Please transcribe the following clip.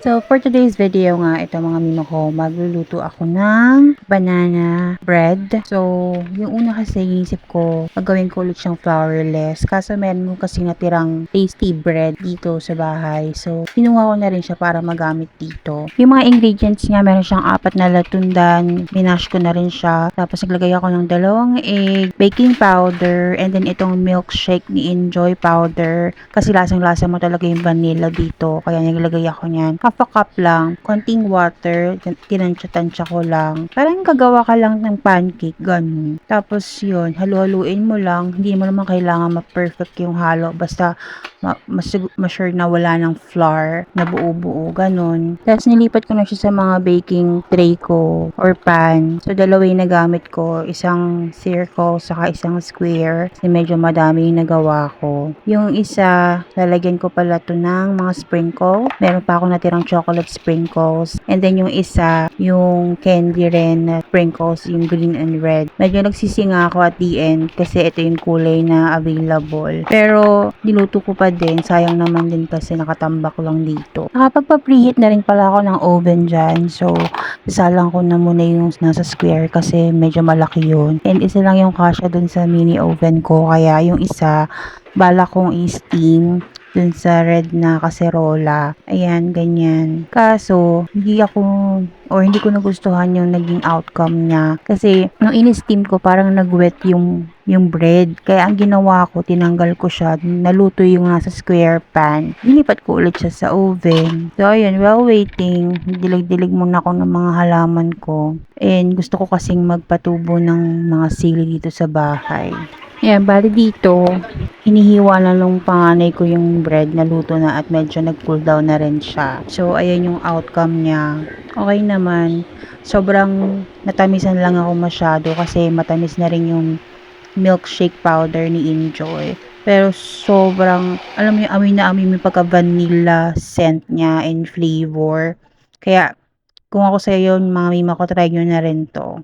So, for today's video nga, ito mga mimo ko, magluluto ako ng banana bread. So, yung una kasi inisip ko, gagawin ko ulit siyang flourless. Kaso meron kasi natirang tasty bread dito sa bahay. So, kinuha ko na rin siya para magamit dito. Yung mga ingredients niya, meron siyang 4 na latundan. Minash ko na rin siya. Tapos, naglagay ako ng 2 egg, baking powder, and then itong milkshake ni Enjoy powder. Kasi lasang-lasa mo talaga yung vanilla dito. Kaya naglagay ako niyan. Half a cup lang, konting water, tinansya-tansya ko lang. Parang gagawa ka lang ng pancake, ganun. Tapos yun, halu-haluin mo lang. Hindi mo naman kailangan ma-perfect yung halo. Basta ma-sure na wala ng flour na buo-buo, ganun. Tapos nilipat ko na siya sa mga baking tray ko or pan. So, 2 yung nagamit ko. Isang circle, saka isang square. Kasi medyo madami yung nagawa ko. Yung isa, lalagyan ko pala to ng mga sprinkle. Meron pa ako natirang chocolate sprinkles. And then yung isa, yung candy rin na sprinkles, yung green and red. Medyo nagsisinga ako at the end kasi ito yung kulay na available. Pero niluto ko pa din. Sayang naman din kasi nakatambak lang dito. Nakapagpa-preheat na rin pala ako ng oven dyan. So, sasalang ko na muna yung nasa square kasi medyo malaki yun. And isa lang yung kasya dun sa mini oven ko. Kaya yung isa, bala kong i-steam dun sa red na kaserola. Ayan, ganyan. Kaso, hindi ko nagustuhan yung naging outcome niya. Kasi, nung in-steam ko, parang nag-wet yung bread. Kaya, ang ginawa ko, tinanggal ko siya. Naluto yung nasa square pan. Nilipat ko ulit siya sa oven. So, ayun, while waiting, dilig-dilig muna ako ng mga halaman ko. And, gusto ko kasing magpatubo ng mga sili dito sa bahay. Ayan, bali dito, hinihiwa na nung panganay ko yung bread na luto na at medyo nag-cool down na rin siya. So, ayan yung outcome niya. Okay naman. Sobrang natamisan lang ako masyado kasi matamis na rin yung milkshake powder ni Enjoy. Pero sobrang, alam mo yung amoy na amoy yung pagka-vanilla scent niya and flavor. Kaya, kung ako sa iyo, mga mima ko, try nyo na rin to.